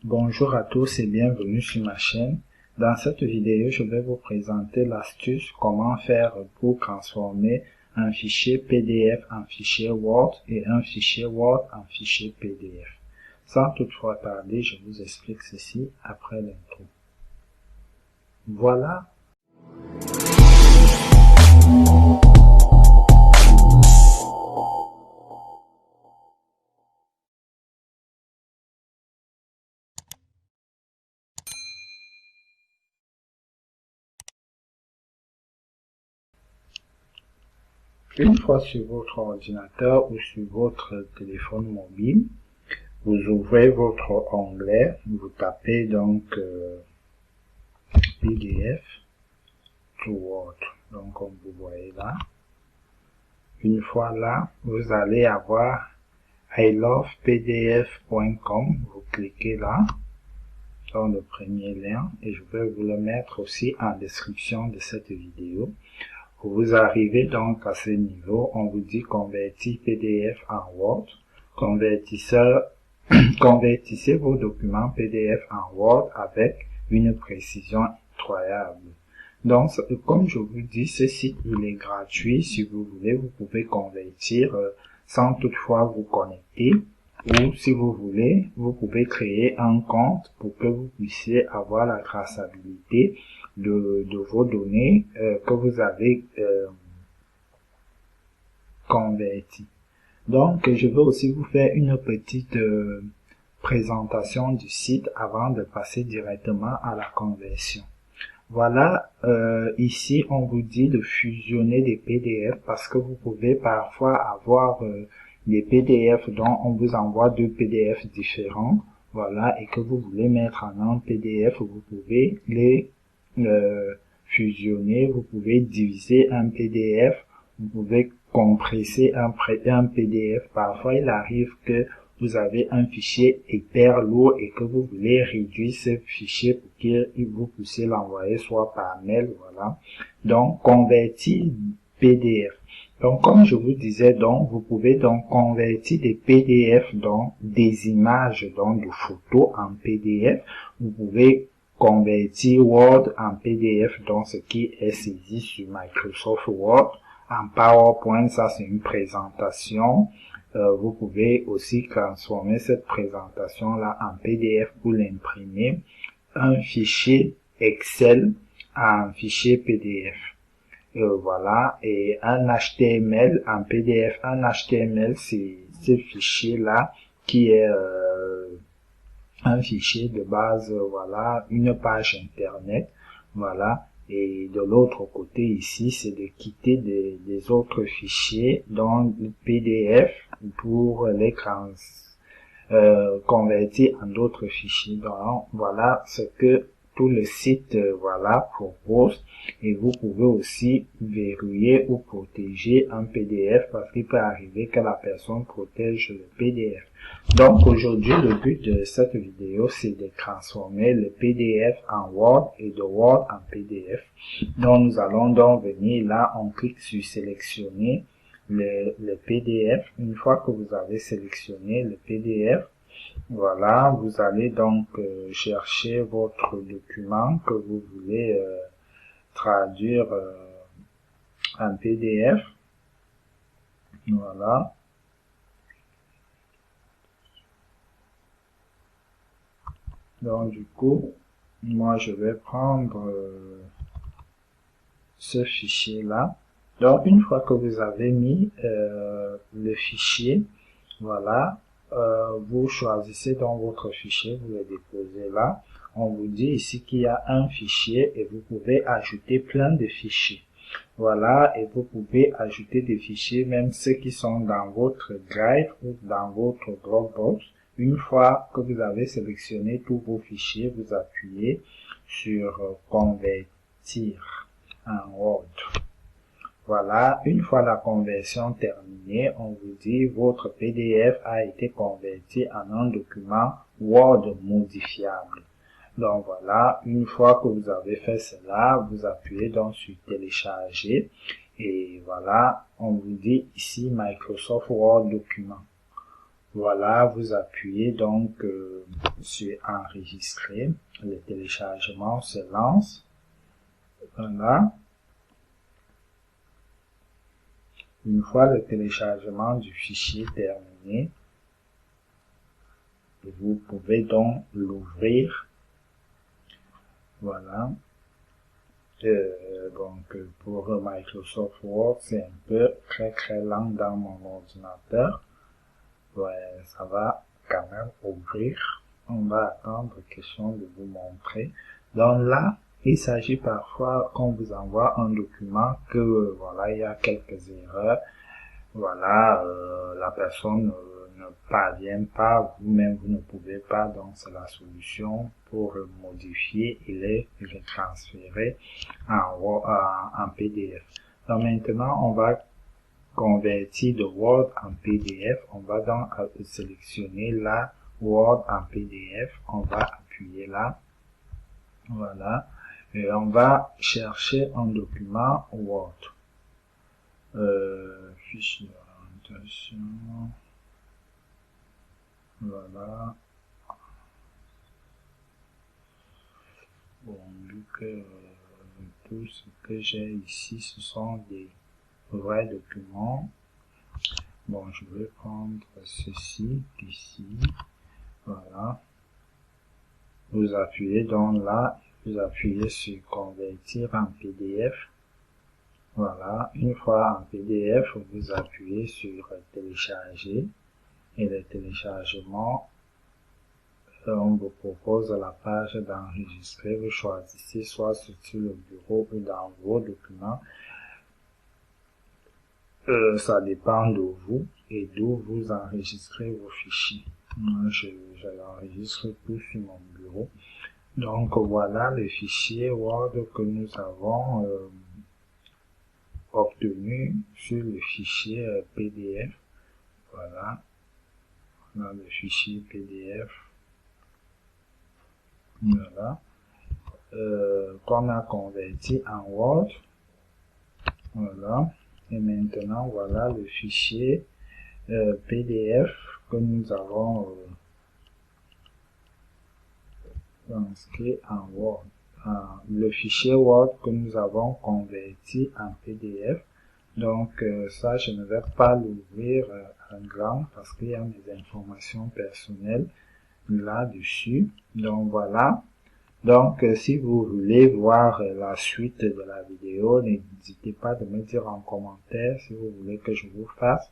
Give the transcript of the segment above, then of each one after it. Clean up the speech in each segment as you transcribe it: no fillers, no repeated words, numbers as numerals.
Bonjour à tous et bienvenue sur ma chaîne. Dans cette vidéo, je vais vous présenter l'astuce comment faire pour transformer un fichier PDF en fichier Word et un fichier Word en fichier PDF. Sans toutefois tarder, je vous explique ceci après l'intro. Voilà. Une fois sur votre ordinateur ou sur votre téléphone mobile, vous ouvrez votre onglet, vous tapez donc PDF to Word, donc comme vous voyez là. Une fois là, vous allez avoir ilovepdf.com, vous cliquez là, dans le premier lien, et je vais vous le mettre aussi en description de cette vidéo. Vous arrivez donc à ce niveau, on vous dit convertir PDF en Word, convertissez vos documents PDF en Word avec une précision incroyable. Donc, comme je vous dis, ce site, il est gratuit. Si vous voulez, vous pouvez convertir sans toutefois vous connecter. Ou si vous voulez, vous pouvez créer un compte pour que vous puissiez avoir la traçabilité de vos données que vous avez converties. Donc, je vais aussi vous faire une petite présentation du site avant de passer directement à la conversion. Voilà, ici on vous dit de fusionner des PDF parce que vous pouvez parfois avoir des PDF dont on vous envoie deux PDF différents, voilà, et que vous voulez mettre en un PDF, vous pouvez les fusionner, vous pouvez diviser un PDF, vous pouvez compresser un PDF. Parfois il arrive que vous avez un fichier hyper lourd et que vous voulez réduire ce fichier pour que vous puissiez l'envoyer soit par mail, voilà. Donc, convertir PDF. Donc, comme je vous disais, donc, vous pouvez donc convertir des PDF, donc, des images, donc, de photos en PDF. Vous pouvez convertir Word en PDF, donc, ce qui est saisi sur Microsoft Word. En PowerPoint, ça, c'est une présentation. Vous pouvez aussi transformer cette présentation-là en PDF pour l'imprimer, un fichier Excel en fichier PDF. Voilà, et un HTML en PDF. Un HTML, c'est ce fichier-là qui est un fichier de base, voilà, une page internet, voilà. Et de l'autre côté ici, c'est de quitter des autres fichiers, dont le PDF, pour les convertir en d'autres fichiers. Donc, voilà ce que tout le site voilà propose. Et vous pouvez aussi verrouiller ou protéger un PDF parce qu'il peut arriver que la personne protège le PDF. Donc aujourd'hui, le but de cette vidéo, c'est de transformer le PDF en Word et de Word en PDF. Donc nous allons donc venir là, on clique sur sélectionner le PDF. Une fois que vous avez sélectionné le PDF, voilà, vous allez donc chercher votre document que vous voulez traduire en PDF. Voilà. Donc du coup, moi je vais prendre ce fichier là. Donc une fois que vous avez mis le fichier, voilà, vous choisissez dans votre fichier, vous le déposez là. On vous dit ici qu'il y a un fichier et vous pouvez ajouter plein de fichiers. Voilà, et vous pouvez ajouter des fichiers, même ceux qui sont dans votre Drive ou dans votre Dropbox. Une fois que vous avez sélectionné tous vos fichiers, vous appuyez sur Convertir en Word. Voilà, une fois la conversion terminée, on vous dit votre PDF a été converti en un document Word modifiable. Donc voilà, une fois que vous avez fait cela, vous appuyez donc sur télécharger – et voilà, on vous dit ici Microsoft Word document. Voilà, vous appuyez donc sur enregistrer. Le téléchargement se lance. Voilà. Une fois le téléchargement du fichier terminé, vous pouvez donc l'ouvrir. Voilà. Donc pour Microsoft Word, c'est un peu très lent dans mon ordinateur. Ouais, ça va quand même ouvrir. On va attendre question de vous montrer. Donc là, il s'agit parfois qu'on vous envoie un document que voilà, il y a quelques erreurs. Voilà, la personne ne parvient pas, vous-même vous ne pouvez pas, donc c'est la solution pour le modifier et le transférer en PDF. Donc maintenant, on va convertir de Word en PDF. On va donc sélectionner la Word en PDF. On va appuyer là. Voilà. Et on va chercher un document Word. Fichier d'orientation. Voilà. Bon, vu que tout ce que j'ai ici, ce sont des vrais documents. Bon, je vais prendre ceci ici. Voilà. Vous appuyez donc là, vous appuyez sur convertir en PDF. Voilà. Une fois en PDF, vous appuyez sur télécharger et le téléchargement, on vous propose la page d'enregistrer. Vous choisissez soit sur le bureau ou dans vos documents. Ça dépend de vous et d'où vous enregistrez vos fichiers. Moi, je l'enregistre tout sur mon bureau. Donc voilà le fichier Word que nous avons obtenu sur le fichier PDF. Voilà, on a le fichier PDF. Voilà, qu'on a converti en Word. Voilà, et maintenant voilà le fichier PDF que nous avons inscrit en Word. Le fichier Word que nous avons converti en PDF. Donc ça, je ne vais pas l'ouvrir en grand parce qu'il y a des informations personnelles là-dessus. Donc voilà. Donc si vous voulez voir la suite de la vidéo, n'hésitez pas de me dire en commentaire si vous voulez que je vous fasse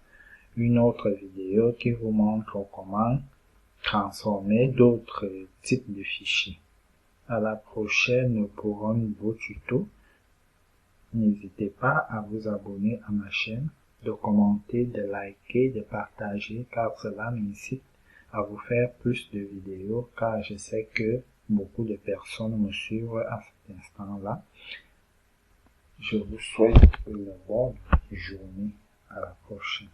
une autre vidéo qui vous montre comment transformer d'autres types de fichiers. À la prochaine pour un nouveau tuto. N'hésitez pas à vous abonner à ma chaîne, de commenter, de liker, de partager, car cela m'incite à vous faire plus de vidéos, car je sais que beaucoup de personnes me suivent à cet instant-là. Je vous souhaite une bonne journée. À la prochaine.